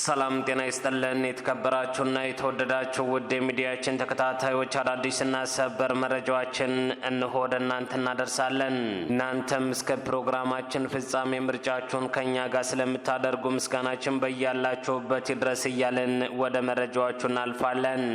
ሰላም ጤና ይስጥልን የተከበራችሁና የተወደዳችሁ ውድ ሚዲያችን ተከታታዮች አዳዲስና ሰበር መረጃዎችን እንሆ ወደ እናንተ እናደርሳለን። እናንተም እስከ ፕሮግራማችን ፍጻሜ ምርጫችሁን ከኛ ጋር ስለምታደርጉ ምስጋናችን በያላችሁበት ይድረስ እያልን ወደ መረጃዎቹ እናልፋለን።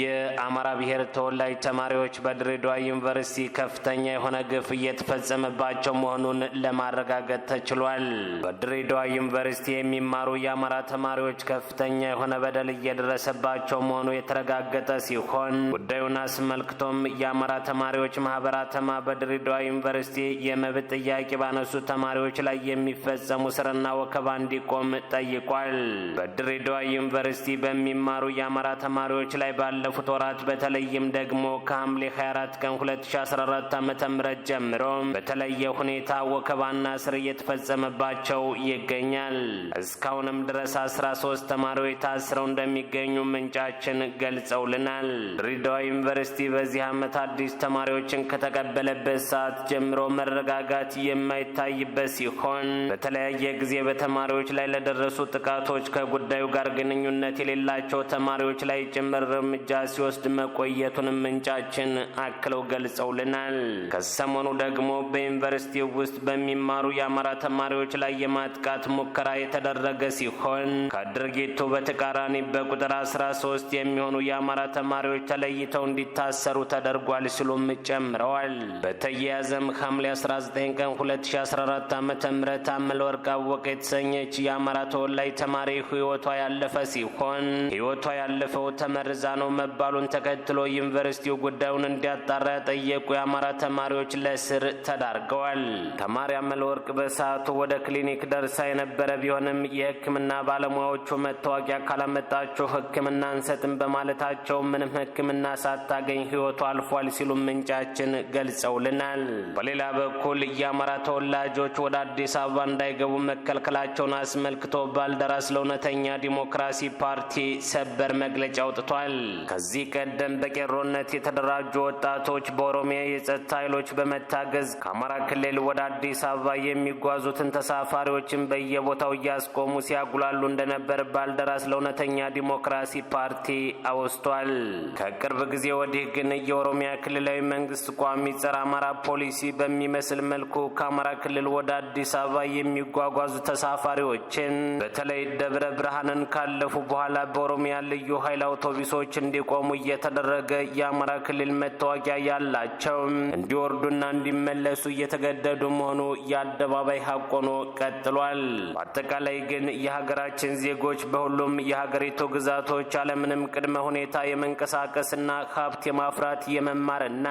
የአማራ ብሔር ተወላጅ ተማሪዎች በድሬዳዋ ዩኒቨርሲቲ ከፍተኛ የሆነ ግፍ እየተፈጸመባቸው መሆኑን ለማረጋገጥ ተችሏል። በድሬዳዋ ዩኒቨርሲቲ የሚማሩ የአማራ ተማሪዎች ከፍተኛ የሆነ በደል እየደረሰባቸው መሆኑ የተረጋገጠ ሲሆን ጉዳዩን አስመልክቶም የአማራ ተማሪዎች ማህበር አተማ በድሬዳዋ ዩኒቨርሲቲ የመብት ጥያቄ ባነሱ ተማሪዎች ላይ የሚፈጸሙ ስርና ወከባ እንዲቆም ጠይቋል። በድሬዳዋ ዩኒቨርሲቲ በሚማሩ የአማራ ተማሪዎች ላይ ባለፉት ወራት በተለይም ደግሞ ከሐምሌ 24 ቀን 2014 ዓ.ም ጀምሮ በተለየ ሁኔታ ወከባና ስር እየተፈጸመባቸው ይገኛል። እስካሁንም ድረስ 13 ተማሪዎች ታስረው እንደሚገኙ ምንጫችን ገልጸውልናል። ድሬዳዋ ዩኒቨርሲቲ በዚህ ዓመት አዲስ ተማሪዎችን ከተቀበለበት ሰዓት ጀምሮ መረጋጋት የማይታይበት ሲሆን በተለያየ ጊዜ በተማሪዎች ላይ ለደረሱ ጥቃቶች ከጉዳዩ ጋር ግንኙነት የሌላቸው ተማሪዎች ላይ ጭምር እርምጃ ሲወስድ መቆየቱንም ምንጫችን አክለው ገልጸውልናል። ከሰሞኑ ደግሞ በዩኒቨርሲቲው ውስጥ በሚማሩ የአማራ ተማሪዎች ላይ የማጥቃት ሙከራ የተደረገ ሲሆን ከድርጊቱ በተቃራኒ በቁጥር 13 የሚሆኑ የአማራ ተማሪዎች ተለይተው እንዲታሰሩ ተደርጓል ሲሉም ጨምረዋል። በተያያዘም ሐምሌ 19 ቀን 2014 ዓ.ም አመለወርቅ አወቀ የተሰኘች የአማራ ተወላጅ ተማሪ ህይወቷ ያለፈ ሲሆን ህይወቷ ያለፈው ተመርዛ ነው መባሉን ተከትሎ ዩኒቨርሲቲው ጉዳዩን እንዲያጣራ ያጠየቁ የአማራ ተማሪዎች ለስር ተዳርገዋል። ተማሪ አመለወርቅ በሰዓቱ ወደ ክሊኒክ ደርሳ የነበረ ቢሆንም የሕክምና ባለሙያዎቹ መታወቂያ ካላመጣችሁ ሕክምና አንሰጥም በማለታቸው ምንም ሕክምና ሳታገኝ ህይወቷ አልፏል ሲሉ ምንጫችን ገልጸውልናል። በሌላ በኩል የአማራ ተወላጆች ወደ አዲስ አበባ እንዳይገቡ መከልከላቸውን አስመልክቶ ባልደራስ ለእውነተኛ ዲሞክራሲ ፓርቲ ሰበር መግለጫ አውጥቷል። ከዚህ ቀደም በቄሮነት የተደራጁ ወጣቶች በኦሮሚያ የጸጥታ ኃይሎች በመታገዝ ከአማራ ክልል ወደ አዲስ አበባ የሚጓዙትን ተሳፋሪዎችን በየቦታው እያስቆሙ ሲያጉላሉ እንደነበር ባልደራስ ለእውነተኛ ዲሞክራሲ ፓርቲ አወስቷል። ከቅርብ ጊዜ ወዲህ ግን የኦሮሚያ ክልላዊ መንግስት ቋሚ ጸረ አማራ ፖሊሲ በሚመስል መልኩ ከአማራ ክልል ወደ አዲስ አበባ የሚጓጓዙ ተሳፋሪዎችን በተለይ ደብረ ብርሃንን ካለፉ በኋላ በኦሮሚያ ልዩ ኃይል አውቶቡሶች እንዲቆሙ እየተደረገ የአማራ ክልል መታወቂያ ያላቸው እንዲወርዱና እንዲመለሱ እየተገደዱ መሆኑ የአደባባይ ሀቅ ሆኖ ቀጥሏል። በአጠቃላይ ግን የሀገራችን ዜጎች በሁሉም የሀገሪቱ ግዛቶች አለምንም ቅድመ ሁኔታ የመንቀሳቀስና ሀብት የማፍራት የመማርና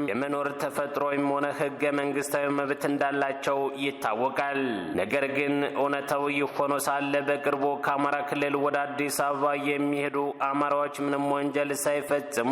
የመኖር ተፈጥሮም ሆነ ህገ መንግስታዊ መብት እንዳላቸው ይታወቃል። ነገር ግን እውነታው ይህ ሆኖ ሳለ በቅርቡ ከአማራ ክልል ወደ አዲስ አበባ የሚሄዱ አማራዎች ምንም ወንጀል ሳይፈጽሙ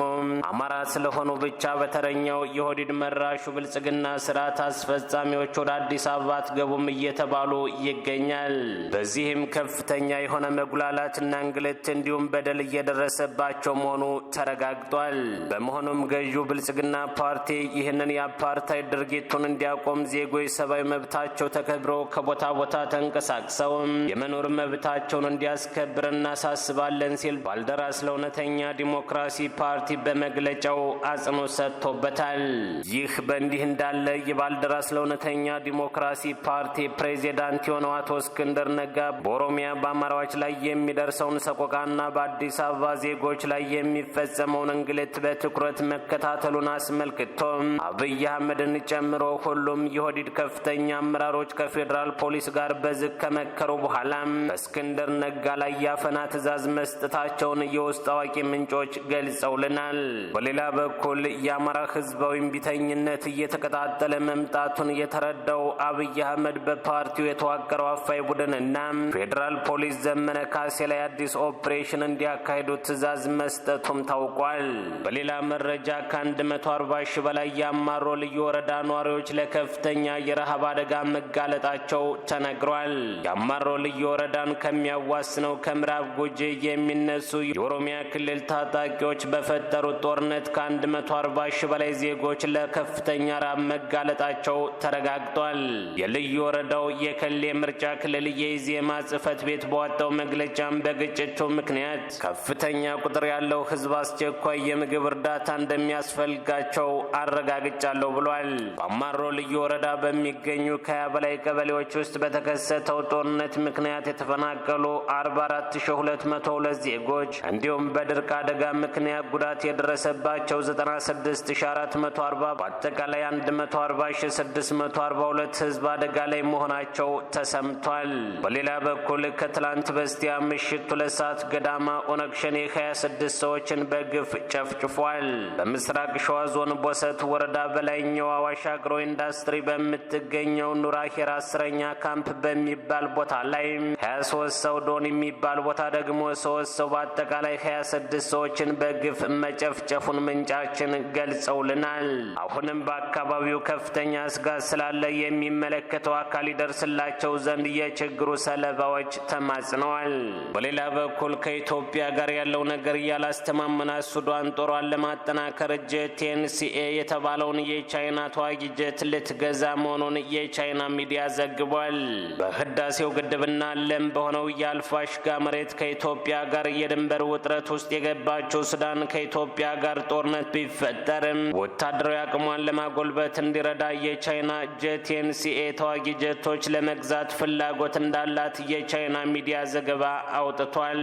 አማራ ስለሆኑ ብቻ በተረኛው የሆዲድ መራሹ ብልጽግና ስርዓት አስፈጻሚዎች ወደ አዲስ አበባ አትገቡም እየተባሉ ይገኛል። በዚህም ከፍተኛ የሆነ መጉላላትና እንግልት እንዲሁም በደል እየደረሰባቸው መሆኑ ተረጋግጧል። በመሆኑም ገዢው ብልጽግና ፓርቲ ይህንን የአፓርታይድ ድርጊቱን እንዲያቆም ዜጎች ሰብአዊ መብታቸው ተከብሮ ከቦታ ቦታ ተንቀሳቅሰው የመኖር መብታቸውን እንዲያስከብር እናሳስባለን ሲል ባልደራስ ለእውነተኛ ዲሞክራሲ ፓርቲ በመግለጫው አጽንኦት ሰጥቶበታል። ይህ በእንዲህ እንዳለ የባልደራስ ለእውነተኛ ዲሞክራሲ ፓርቲ ፕሬዚዳንት የሆነው አቶ እስክንድር ነጋ በኦሮሚያ በአማራዎች ላይ የሚደርሰውን ሰቆቃና በአዲስ አበባ ዜጎች ላይ የሚፈጸመውን እንግልት በትኩረት መከታተሉን አስመልክቶ አብይ አህመድን ጨምሮ ሁሉም የሆዲድ ከፍተኛ አመራሮች ከፌዴራል ፖሊስ ጋር በዝግ ከመከሩ በኋላ በእስክንድር ነጋ ላይ ያፈና ትዕዛዝ መስጠታቸውን የውስጥ አዋቂ ምንጮች ገልጸውልናል። በሌላ በኩል የአማራ ህዝባዊ እምቢተኝነት እየተቀጣጠለ መምጣቱን የተረዳው አብይ አህመድ በፓርቲው የተዋቀረው አፋይ ቡድንና ፌዴራል ፖሊስ ዘመነ ካሴ ላይ አዲስ ኦፕሬሽን እንዲያካሂዱ ትዕዛዝ መስጠቱም ታውቋል። በሌላ መረጃ ከ140 ሺህ በላይ የአማሮ ልዩ ወረዳ ነዋሪዎች ለከፍተኛ የረሃብ አደጋ መጋለጣቸው ተነግሯል። የአማሮ ልዩ ወረዳን ከሚያዋስነው ከምዕራብ ጉጂ የሚነሱ የኦሮሚያ ክልል ታጣቂዎች በፈጠሩ ጦርነት ከ140 ሺህ በላይ ዜጎች ለከፍተኛ ራብ መጋለጣቸው ተረጋግጧል። የልዩ ወረዳው የከሌ ምርጫ ክልል የኢዜማ ጽሕፈት ቤት በወጣው መግለጫም በግጭቱ ምክንያት ከፍተኛ ቁጥር ያለው ሕዝብ አስቸኳይ የምግብ እርዳታ እንደሚያስፈልጋቸው አረጋግጫለሁ ብሏል። በአማሮ ልዩ ወረዳ በሚገኙ ከ20 በላይ ቀበሌዎች ውስጥ በተከሰተው ጦርነት ምክንያት የተፈናቀሉ 44202 ዜጎች እንዲሁም በድርቅ አደጋ ምክንያት ጉዳት የደረሰባቸው 96440 በአጠቃላይ 140642 ሕዝብ አደጋ ላይ መሆናቸው ተሰምቷል። በሌላ በኩል ከትላንት በስቲያ ምሽት 2 ሰዓት ገዳማ ኦነግ ሸኔ 26 ሰዎችን በግፍ ጨፍጭፏል። በምስራቅ ሸዋ ዞን ቦሰት ወረዳ በላይኛው አዋሽ አግሮ ኢንዱስትሪ በምትገኘው ኑራ ሄራ 10ኛ ካምፕ በሚባል ቦታ ላይ 23 ሰው ዶን የሚባል ቦታ ደግሞ 3 ሰው በአጠቃላይ 26 ሰዎችን በግፍ መጨፍጨፉን ምንጫችን ገልጸውልናል። አሁንም በአካባቢው ከፍተኛ ስጋት ስላለ የሚመለከተው አካል ይደርስላቸው ዘንድ የችግሩ ሰለባዎች ተማጽነዋል። በሌላ በኩል ከኢትዮጵያ ጋር ያለው ነገር ያላስተማመናት ሱዳን ጦሯን ለማጠናከር ጄቲኤንሲኤ የተባለውን የቻይና ተዋጊ ጀት ልትገዛ መሆኑን የቻይና ሚዲያ ዘግቧል። በህዳሴው ግድብና ለም በሆነው የአልፋሽጋ መሬት ከኢትዮጵያ ጋር የድንበር ውጥረት ውስጥ የገባችው ሱዳን ከኢትዮጵያ ጋር ጦርነት ቢፈጠርም ወታደራዊ አቅሟን ለማጎልበት እንዲረዳ የቻይና ጄቲኤንሲኤ ተዋጊ ጀቶች ለመግዛት ፍላጎት እንዳላት የቻይና ሚዲያ ዘገባ አውጥቷል።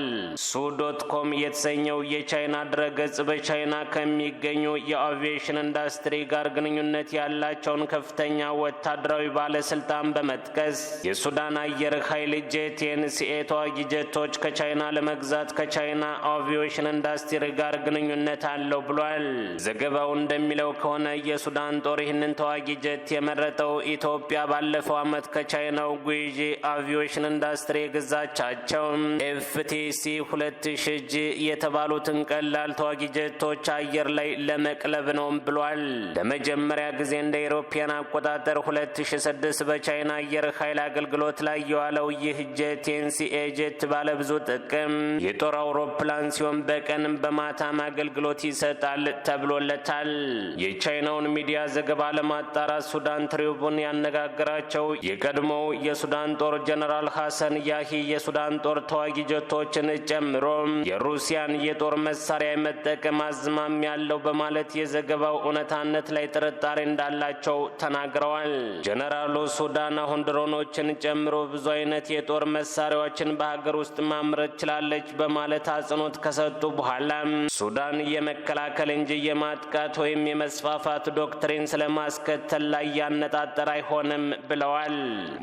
ሱ.ኮም የተሰኘው የቻይና ድረገጽ በቻይና ከሚገኙ የአቪዬሽን ኢንዱስትሪ ጋር ግንኙነት ያላቸውን ከፍተኛ ወታደራዊ ባለስልጣን በመጥቀስ የሱዳን አየር ኃይል ጄቲኤንሲኤ ተዋጊ ጀቶች ከቻይና ለመግዛት ከቻይና አቪዬሽን ኢንዱስትሪ ጋር ግንኙነት አለው ብሏል። ዘገባው እንደሚለው ከሆነ የሱዳን ጦር ይህንን ተዋጊ ጀት የመረጠው ኢትዮጵያ ባለፈው ዓመት ከቻይናው ጉይጂ አቪዬሽን ኢንዱስትሪ የገዛቻቸው ኤፍቲሲ 2000 የተባሉትን ቀላል ተዋጊ ጀቶች አየር ላይ ለመቅለብ ነው ብሏል። ለመጀመሪያ ጊዜ እንደ አውሮፓውያን አቆጣጠር 2006 በቻይና አየር ኃይል አገልግሎት ላይ የዋለው ይህ ጄቲኤንሲኤ ጀት ባለ ብዙ ጥቅም የጦር አውሮፕላን ሲሆን በቀንም በማታም አገልግሎት ይሰጣል ተብሎለታል። የቻይናውን ሚዲያ ዘገባ ለማጣራት ሱዳን ትሪቡን ያነጋገራቸው የቀድሞው የሱዳን ጦር ጀነራል ሐሰን ያሂ የሱዳን ጦር ተዋጊ ጀቶችን ጨምሮ የሩሲያን የጦር መሳሪያ የመጠቀም አዝማም ያለው በማለት የዘገባው እውነታነት ላይ ጥርጣሬ እንዳላቸው ተናግረዋል። ጀነራሉ ሱዳን አሁን ድሮኖችን ጨምሮ ብዙ አይነት የጦር መሳሪያዎችን በሀገር ውስጥ ማምረት ችላለች በማለት አጽንኦት ከሰጡ በኋላ ሱዳን የመከላከል እንጂ የማጥቃት ወይም የመስፋፋት ዶክትሪን ስለማስከተል ላይ ያነጣጠረ አይሆንም ብለዋል።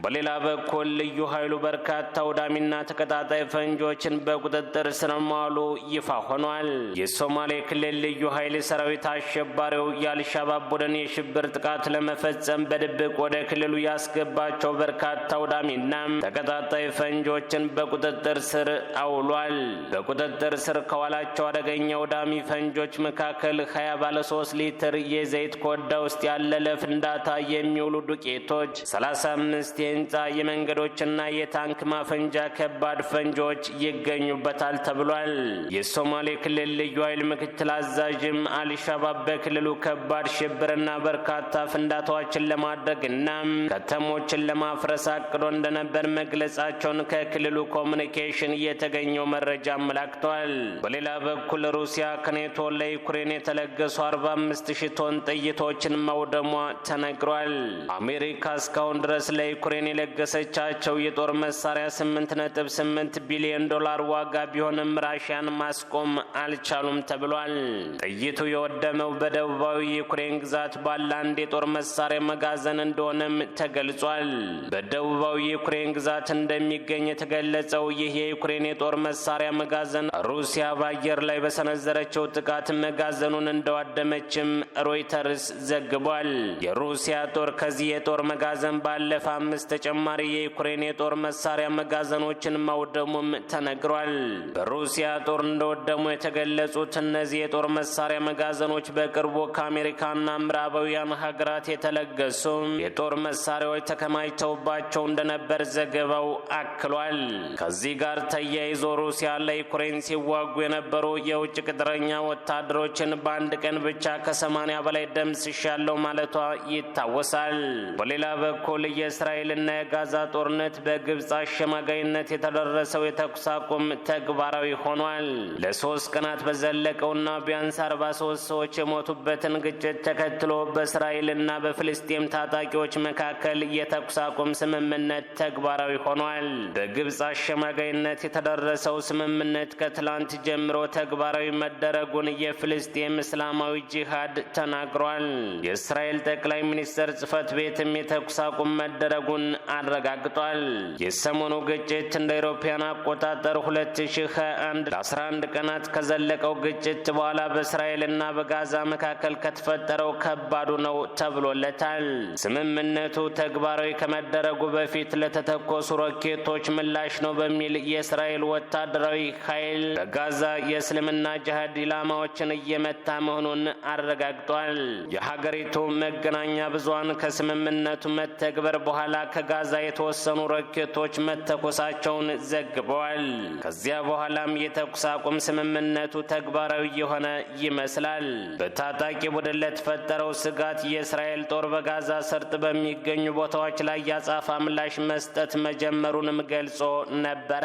በሌላ በኩል ልዩ ኃይሉ በርካታ አውዳሚና ተቀጣጣይ ፈንጆችን በቁጥጥር ስር መዋሉ ይፋ ሆኗል። የሶማሌ ክልል ልዩ ኃይል ሰራዊት አሸባሪው የአልሻባብ ቡድን የሽብር ጥቃት ለመፈጸም በድብቅ ወደ ክልሉ ያስገባቸው በርካታ አውዳሚና ተቀጣጣይ ፈንጆችን በቁጥጥር ስር አውሏል። በቁጥጥር ስር ከዋላቸው አደገኛ አውዳሚ ፈንጆች መካከል 20 ባለ 3 ሊትር የዘይት ኮዳ ውስጥ ያለ ለፍንዳታ የሚውሉ ዱቄቶች፣ 35 የህንፃ የመንገዶችና የታንክ ማፈንጃ ከባድ ፈንጆች ይገኙበታል ተብሏል። የሶማሌ ክልል ልዩ ኃይል ምክትል አዛዥም አልሻባብ በክልሉ ከባድ ሽብርና በርካታ ፍንዳታዎችን ለማድረግና ከተሞችን ለማፍረስ አቅዶ እንደነበር መግለጻቸውን ከክልሉ ኮሙኒኬሽን የተገኘው መረጃ አመላክቷል። በሌላ በኩል ሩሲያ ከኔቶ ለዩክሬን የተለገሱ 45000 ቶን ጥይቶችን መውደሟ ተነግሯል። አሜሪካ እስካሁን ድረስ ለዩክሬን የለገሰቻቸው የጦር መሳሪያ 8.8 ቢሊዮን ዶላር ዋጋ ቢሆንም ራሽያን ማስቆም አልቻሉም ተብሏል። ጥይቱ የወደመው በደቡባዊ ዩክሬን ግዛት ባለ አንድ የጦር መሳሪያ መጋዘን እንደሆነም ተገልጿል። በደቡባዊ ዩክሬን ግዛት እንደሚገኝ የተገለጸው ይህ የዩክሬን የጦር መሳሪያ መጋዘን ሩሲያ በአየር ላይ በሰነዘረችው ጥቃት መጋዘኑን እንደዋደመችም ሮይተርስ ዘግቧል። የሩሲያ ጦር ከዚህ የጦር መጋዘን ባለፈ 5 ተጨማሪ የዩክሬን የጦር መሳሪያ መጋዘኖችን ማውደሙም ተነግሯል። በሩሲያ ጦር እንደወደሙ የተገለጹት እነዚህ የጦር መሳሪያ መጋዘኖች በቅርቡ ከአሜሪካና ምዕራባውያን ሀገራት የተለገሱ የጦር መሳሪያዎች ተከማችተውባቸው እንደነበር ዘገባው አክሏል። ከዚህ ጋር ተያይዞ ሩሲያ ለዩክሬን ሲዋጉ የነበሩ የውጭ ቅጥረኛ ወታደሮችን በአንድ ቀን ብቻ ከ80 በላይ ደምስሻለሁ ማለቷ ይታወሳል። በሌላ በኩል የእስራኤልና የጋዛ ጦርነት በግብጽ አሸማጋይነት የተደረሰው የተኩስ አቁም ተግባራዊ ሆኗል። ለ3 ቀናት በዘለቀውና ቢያንስ 43 ሰዎች የሞቱበትን ግጭት ተከትሎ በእስራኤልና በፍልስጤም ታጣቂዎች መካከል የተኩስ አቁም ስምምነት ተግባራዊ ሆኗል። በግብጽ አሸማጋይነት የተደረሰው ስምምነት ከትላንት ጀምሮ ተግባራዊ መደረጉን የፍልስጤም እስላማዊ ጂሃድ ተናግሯል። የእስራኤል ጠቅላይ ሚኒስትር ጽሕፈት ቤትም የተኩስ አቁም መደረጉን አረጋግጧል። የሰሞኑ ግጭት እንደ አውሮፓውያን አቆጣጠር 2021 ለ11 ቀናት ከዘለቀው ግጭት በኋላ በእስራኤልና በጋዛ መካከል ከተፈጠረው ከባዱ ነው ተብሎለታል። ስምምነቱ ተግባራዊ ከመደረጉ በፊት ለተተኮሱ ሮኬቶች ምላሽ ነው በሚል የእስራኤል ወታደራዊ ኃይል በጋዛ የእስልምና ጂሃድ ኢላማዎችን እየመታ መሆኑን አረጋግጧል። የሀገሪቱ መገናኛ ብዙሃን ከስምምነቱ መተግበር በኋላ ከጋዛ የተወሰኑ ሮኬቶች መተኮሳቸውን ዘግበዋል። ከዚያ በኋላም የተኩስ አቁም ስምምነቱ ተግባራዊ የሆነ ይመስላል። በታጣቂ ቡድን ለተፈጠረው ስጋት የእስራኤል ጦር በጋዛ ሰርጥ በሚገኙ ቦታዎች ላይ ያጻፋ ምላሽ መስጠት መጀመሩንም ገልጾ ነበረ።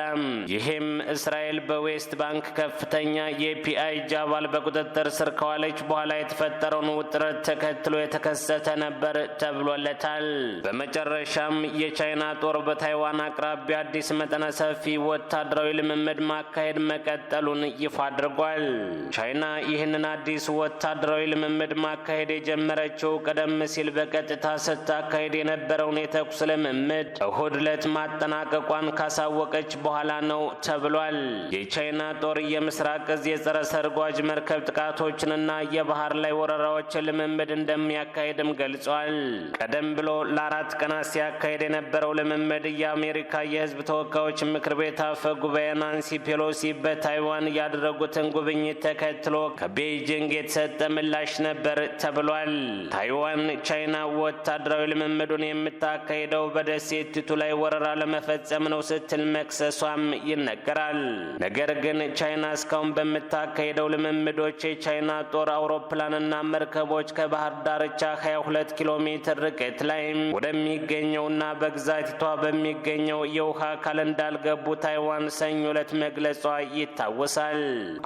ይህም እስራኤል በዌስት ባንክ ከፍተኛ የፒአይጂ አባል በቁጥጥር ስር ከዋለች በኋላ የተፈጠረውን ውጥረት ተከትሎ የተከሰተ ነበር ተብሎለታል። በመጨረሻም የቻይና ጦር በታይዋን አቅራቢያ አዲስ መጠነ ሰፊ ወታደራዊ ልምምድ ማካሄድ መቀጠሉን ይፋ አድርጓል። ቻይና ይህንን አዲስ ወታደራዊ ልምምድ ማካሄድ የጀመረችው ቀደም ሲል በቀጥታ ስታካሄድ የነበረውን የተኩስ ልምምድ እሁድ ዕለት ማጠናቀቋን ካሳወቀች በኋላ ነው ተብሏል። የቻይና ጦር የምስራቅ እዝ የጸረ ሰርጓጅ መርከብ ጥቃቶችንና የባህር ላይ ወረራዎችን ልምምድ እንደሚያካሄድም ገልጿል። ቀደም ብሎ ለ4 ቀናት ሲያካሄድ የነበረው ልምምድ የአሜሪካ የሕዝብ ተወካዮች ምክር ቤት አፈ ጉባኤ ናንሲ ፔሎሲ በታይዋን ያደረጉትን ጉብኝት ተከትሎ ከቤይጂንግ የተሰጠ ምላሽ ነበር ተብሏል። ታይዋን ቻይና ወታደራዊ ልምምዱን የምታካሄደው በደሴቲቱ ላይ ወረራ ለመፈጸም ነው ስትል መክሰሷም ይነገራል። ነገር ግን ቻይና እስካሁን በምታካሄደው ልምምዶች የቻይና ጦር አውሮፕላንና መርከቦች ከባህር ዳርቻ 22 ኪሎ ሜትር ርቀት ላይ ወደሚገኘውና በግዛቲቷ በሚገኘው የውሃ አካል እንዳልገቡ ታይዋን ሰኞ ዕለት መግለጿ ይታወሳል።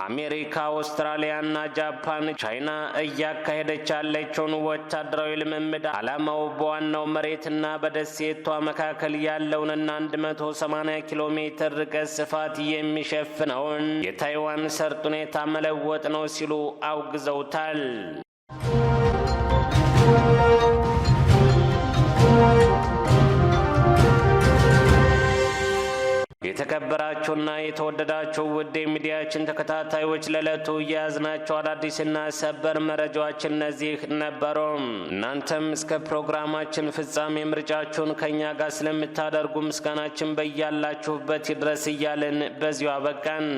አሜሪካ፣ አውስትራሊያና ጃፓን ቻይና እያካሄደች ያለችውን ወታደራዊ ልምምድ ዓላማው በዋናው መሬትና በደሴቷ መካከል ያለውንና 180 ኪሎ ሜትር ርቀት ስፋት የሚሸፍነውን የታይዋን ሰርጥ ሁኔታ መለወጥ ነው ሲሉ አውግዘውታል። የተከበራችሁና የተወደዳችሁ ውድ የሚዲያችን ተከታታዮች ለዕለቱ የያዝናቸው አዳዲስና ሰበር መረጃዎች እነዚህ ነበሩ። እናንተም እስከ ፕሮግራማችን ፍጻሜ ምርጫችሁን ከኛ ጋር ስለምታደርጉ ምስጋናችን በያላችሁበት ይድረስ እያልን በዚሁ አበቃን።